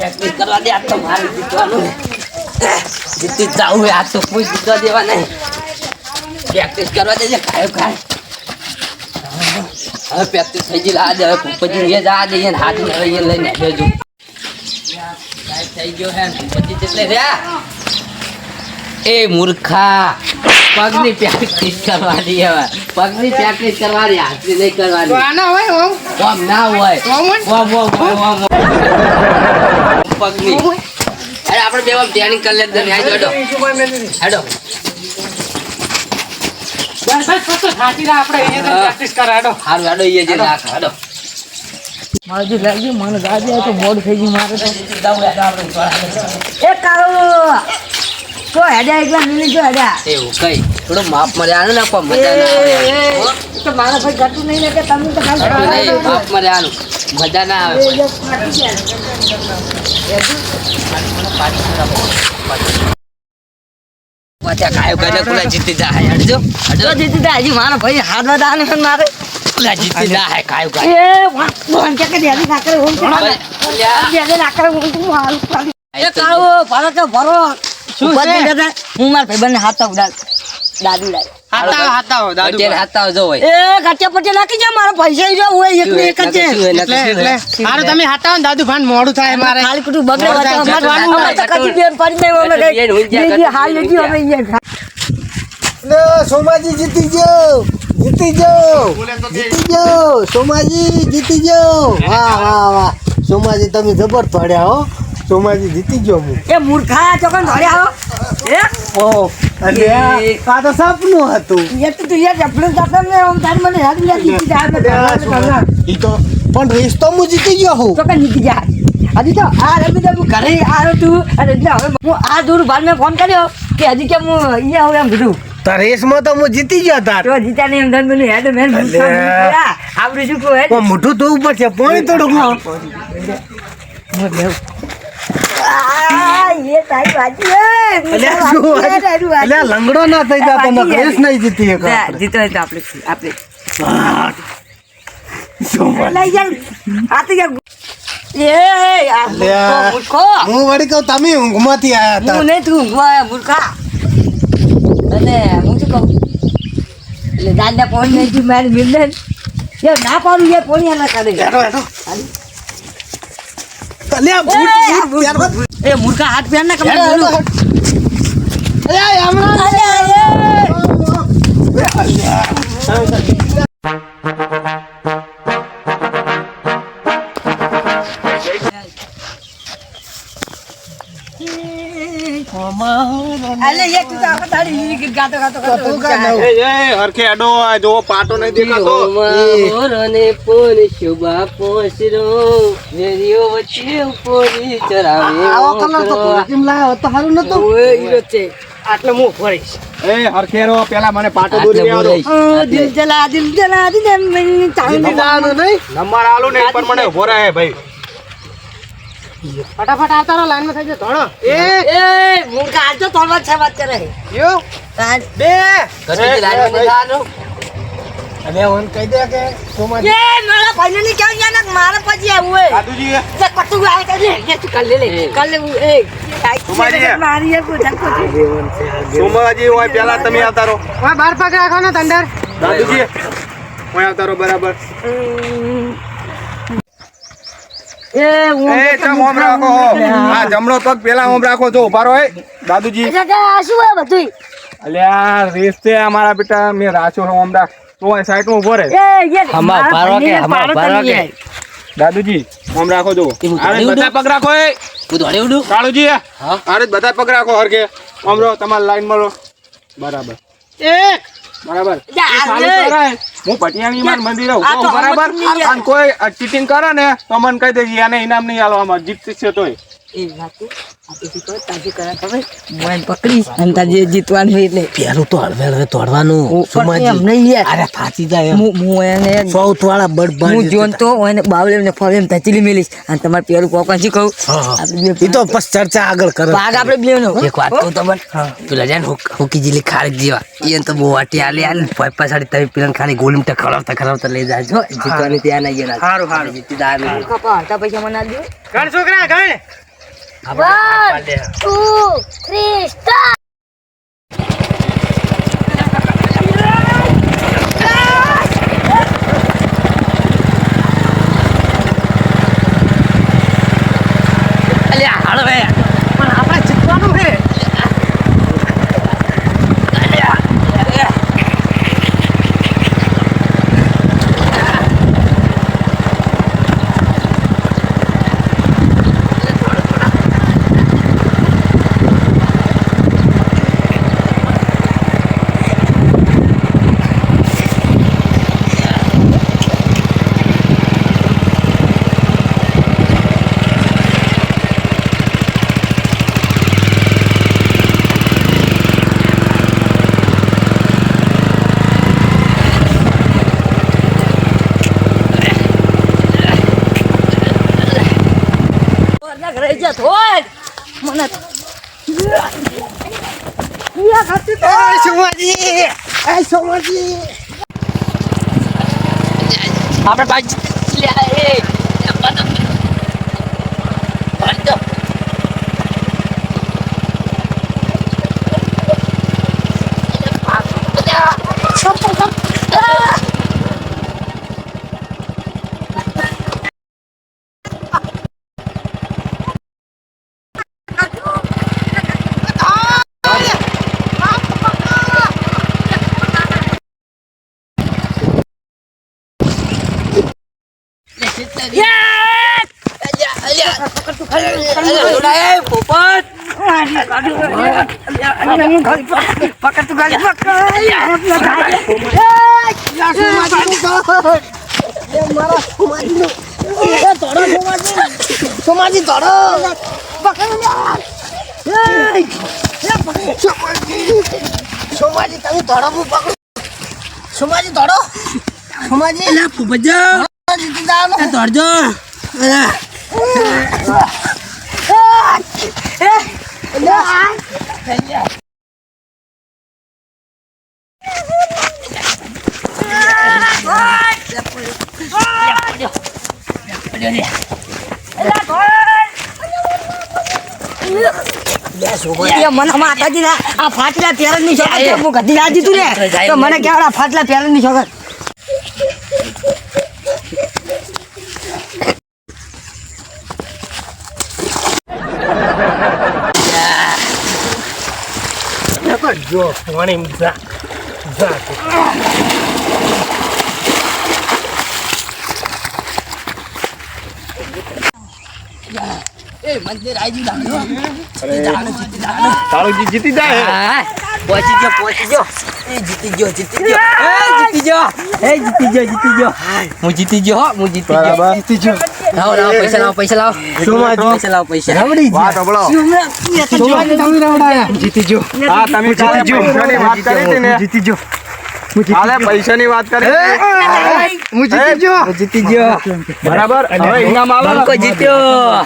Practice કરવા દે. આ તો મારે જીતવાનું. જીતી જાવું હોય. આ તો કોઈ જીતવા દેવા નહીં. પ્રેક્ટિસ કરવા દેજે. ખાય હવે પ્રેક્ટિસ થઈ ગઈ. આ દે હવે પછી એ જા દઈએ ને હાથ ને હવે લઈને બેજો. થઈ ગયો હે પછી એટલે રહ્યા. એ મૂર્ખા, પગની પ્રેક્ટિસ કરવાની. હવે પગની પ્રેક્ટિસ કરવાની, હાથની નહીં કરવાની. આના હોય ઓમ ઓમ ના હોય. પગની. અરે આપણે બે ટ્રેનિંગ કરી લે. હેડો હેડો. બસ સાચી રા આપણે એ પ્રેક્ટિસ કરાડો. હારું હેડો. એ જે રાખ હેડો. મારે જે લાગ્યું મને ગાડી તો મોડ થઈ ગઈ મારે તો. એ કાળો તો હેડા એકલા મિલી જો હેડા. એવું કઈ થોડું માપ મળે આનું ના પણ મજા ના આવે. તો મારા ભાઈ ઘટતું નહીં ને કે તમે તો ખાલી માપ મળે આનું મજા ના આવે. કાયો કને કોલા જીતી જાય. હટજો હટજો. જીતી જાય હજી મારા ભાઈ હાથ વધારે ને મારે કોલા જીતી જાય. કાયો એ વાન કે દેલી ના કરે હું દેલી ના કરે હું તું મારું એ કાળો ભારો તો ભરો શું છે હું માર ભાઈબંધને હાથ ઉડાડ દાદુ ઉડાડ હાતાઓ દાદુ તેર હાતાઓ જો હોય. એ ગચ્ચા પટ્ટે નાખી જા મારા પૈસા જો હોય એક જ છે એટલે હારું તમે હાતાઓ ને દાદુ ભાન મોડું થાય મારે ખાલી કુટું બગડે વાત અમાર તો કદી બેન પડી નહીં અમે હાલ લેજી અમે અહીંયા લે સોમાજી જીતી ગયો સોમાજી જીતી ગયો. વાહ સોમાજી તમે જબર પડ્યા હો. સોમાજી જીતી ગયો. હું એ મૂર્ખા ચોકન ધોડે આવો એ ઓ અરે આ તો સપનું હતું. એ તો તું યાર જપલું જાતા ને ઓમ તાર મને યાદ લે જીતી જાય ઈ તો પણ રેસ તો હું જીતી ગયો હું. ચોકન જીતી જાય હજી તો આ રમી દે હું ઘરે આવ્યો તું અને એટલે હવે હું આ દૂર બાદ મેં ફોન કર્યો કે હજી કે હું અહીંયા હવે એમ કીધું તો રેસમાં તો હું જીતી ગયો તાર. તો જીતા ને એમ ધન મને હેડ મેં આપણે શું કહો પણ મોઢું ધોવું પડશે. પાણી થોડુંક એ તારી વાજી એટલે લંગડો ના થઈ જતો ને રેસ નહીં જીતી એક જીતો આપણે લઈ જાય આ તો હું વળી કહું તમે ઊંઘમાંથી આયા હતા. હું નહીં તું ઊંઘવા મૂર્ખા અને હું શું કહું એટલે દાદા ફોન નહીં મારી મિલન એ ના પાડું એ પોણી ના કરે એ મૂર્ખા હાથ પહેર ને હરખે અડો જો પાટો નહીં દેખાતો. મોરને પોન શુભા પોસરો વેરીઓ વચ્ચે ઉપોરી ચરાવે. આવો કલર તો કેમ લાયો તો સારું નતો. ઓએ ઈરો છે આટલે હું ફરીશ એ હરખે રો પેલા મને પાટો દોરી આવો. દિલ જલા દિલ મેં ચાંદ દાનો નહીં નંબર આલો ને પર મને ઉભો રહે ભાઈ. ફટાફટ આવતા રહો લાઈન માં થઈ જાય ધોણો એ મૂર્ખા આજ તો તોડવા છે વાત કરે યો બે કટી લાઈન માં જાનો. અરે ઓન કહી દે કે સોમાજી એ મારા ભાઈને ની ક્યાં જાના મારા પછી આવું એ દાદુજી તે કટુ આવે તો લે તું કર લે કર લે એ સોમાજી મારી એ પૂછા પૂછી સોમાજી હોય પેલા તમે આવતા રહો. ઓય બાર પગ રાખો ને તંદર દાદુજી હોય આવતા રહો બરાબર. એ હું એ ચમ ઓમ રાખો. આ જમણો પગ પેલા ઓમ રાખો જો ઉભા રહો. દાદુજી આ શું હે બધું અલ્યા રેસ છે અમારા બેટા મે રાચો ઓમ રાખ તો સાઈડ માં ઉભો રહે. એ હમા પારો કે દાદુજી ઓમ રાખો જો. આરે બધા પગ રાખો. એ તું દોડે ઉડું કાળુજી આરે બધા પગ રાખો હરકે ઓમ રહો તમારી લાઈન માં રહો બરાબર. એક બરાબર હું પટિયાણી માં મંદિર બરાબર. અને કોઈ ચીટિંગ કરે ને તો મને કહી દેજે એને ઇનામ નહીં આલવામાં જીતશે છે તોય. એ વાતો આપે શું કરો તાજી કરા તમે મોન પકડી અને તાજે જીતવાનું એટલે પેલું તો હળવે તોડવાનું સોમાજી એમ નહીં યાર અરે થાચી જાય હું એને સૌથ વાળા બળબાન હું જોન તો એને બાવલે ને ફરે એમ તચલી મેલીશ અને તમારે પેલું કોકન શી કહું આપણે ઈ તો બસ ચર્ચા આગળ કરે. ભાગ આપણે બેનો એક વાત કહું તમને. પેલા જાય ને હુકી જીલી ખારક જેવા એને તો બહુ વાટી આલે આલે પપ્પા સાડી તમે પેલા ખાલી ગોલીમ ટક ખરાવતા લઈ જાય જીતવાની ત્યાં નહીં ગયા. સારું જીતી જાય કપા હતા પૈસા મને આલ દે ગણ છોકરા ગણ આપણે 1 2 3 સ્ટાર્ટ. અલ્યા હાલો બે પણ આપણે જીતવાનું છે. ઘરે જા થોડ મને સોમાજી આપણે બાઈક લ્યા એ પાડો સોમાજી ધોડો સોમાજી તમે ધોડો પકડો સોમાજી ધોડો સોમાજી જીતી જવાનું દોડજો મને માતાજી આ ફાટલા પેર ની શોખ હું ગધી ના દીધું ને તો મને કેવડા ફાટલા પેર ની શોખ જો પાણી જા એ મંદિર આવી તાળુજી જીતી જાય પહોંચી ગયો એ જીતી ગયો એ જીતી ગયો હું જીતી ગયો લાવો પૈસા લાવો વાત અબળો જીતી જો હા તમે કાલે પૈસાની વાત કરી હતી ને કાલે પૈસાની વાત કરી હતી. હું જીતી ગયો બરાબર હવે ઇનામ આલો બંકો જીત્યો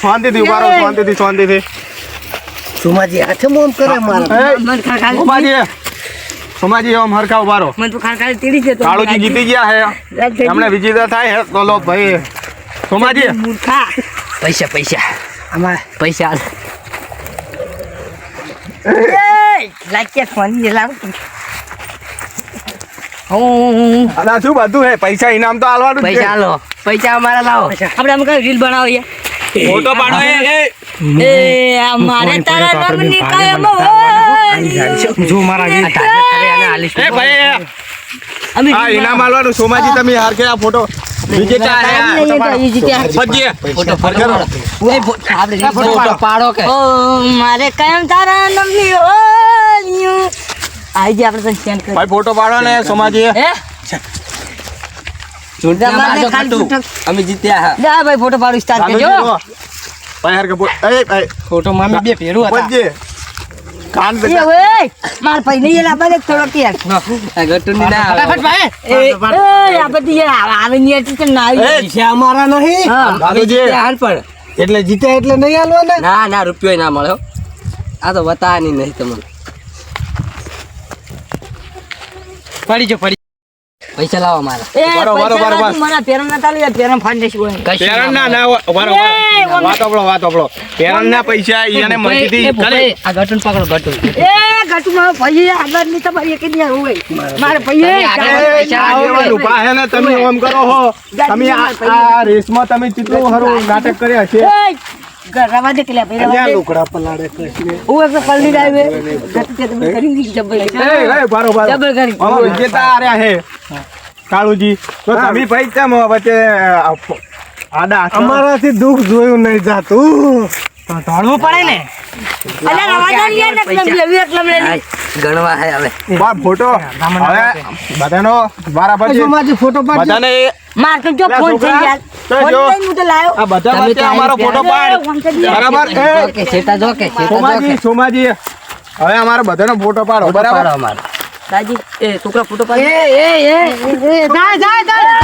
શાંતિથી ઉભા રહો શાંતિથી સોમાજી હાથે મોમ કરે મારા સોમાજી એમ હરખા ઉભા રહો મને તો ખાલી તેડી છે કાળુજી જીતી ગયા હે એમણે વિજેતા થાય હે તો લો ભાઈ સોમાજી મૂર્ખા પૈસા અમાર પૈસા લાગ્યા ફોન લાવ આના શું બધું હે પૈસા ઇનામ તો આલવાનું જ છે. પૈસા લો પૈસા અમારા લાવો આપણે આમ કઈ રીલ બનાવીએ ફોટો પાડો એ મારે તારા નામની કાયમ હોય જો મારા એ ભાઈ અમે આ ઇનામ આલવાનું સોમાજી તમે હાર કે આ ફોટો વિજેતા હે ફજીએ ફોટો પાડો કે ઓ મારે કાયમ તારા નામની હોય આઈ જે આપણે સેન્ડ કરી ભાઈ ફોટો પાડો ને સોમાજી હે અમારે ખાલી છૂટક. અમે જીત્યા હા જા ભાઈ ફોટો પાડો સ્ટાર્ટ કરજો ભાઈ હાર કે એ ભાઈ ફોટો માં બે પેરું ફજીએ કાન એ બેટા ઓય માર ભાઈ નહીં લાબા દે થોડો યાર આ ગટુની ના આવે. ફટાફટ ભાઈ એ આ બધી યાર આવે ની ટીચર ના આવી છે અમારા નહીં અમે બાબુજી. જીત્યા હાલ પણ એટલે જીત્યા એટલે નહીં હાલવાના ના રૂપિયો ના મળ્યો આ તો બતાવવાની નહીં તમને પડી જો પડી પૈસા લાવો મારા એ બરો, બરો. મારા પેરણ ના તાલી પેરણ ફાડી દેશું કશું પેરણ ના ના મળે. ના વાત આપણો પેરણના પૈસા ઈયાને મરજીથી એ કરે. ભૂપે, આ ગટુન પકડો ગટુન. એ ઘટુ મારો ભાઈ આગળ ની તમારી એક ની હોય મારા તમે ભાઈ આગળ એ, પૈસા આ આવો આગેવાન ઊભા હે ને તમે ઓમ કરો હો. તમે આ રેસમાં તમે કેટલું સારું નાટક કર્યા છે. રવા દે કે ભાઈ લુકડા પલાડે કૃષ્ણ. હું એક પલ્લી લાવે ઘટુ તે તમે કરી જબર એ બારો બારો જબર કરી અમારો વિજેતા આર્યા હે કાળુજી. તો તમે ભાઈ કેમ વચ્ચે આડા અમારાથી દુઃખ જોયું નહીં જાતું. ધોળવું પડે ને અલ્યા રવા દે યાર નકલમ લેવી એકલમ લે આ ગણવા હે હવે. બાર ફોટો હવે બધાનો બરાબર છે. માજી ફોટો પાડ બધાને માર તો જો ફોન થઈ યાર તો ફોન જો. લઈને હું તો લાયો આ બધા તમે વચ્ચે તો અમારો આવી ફોટો પાડ. બરાબર જો એ કે શેતા જો કે શેતા જો સોમાજી કે સોમાજી હવે અમારો બધાનો ફોટો પાડો. ફોટો બરાબર પાડો અમારો. દાદી એ છોકરા ફોટો પાડ. જાય જાય જાય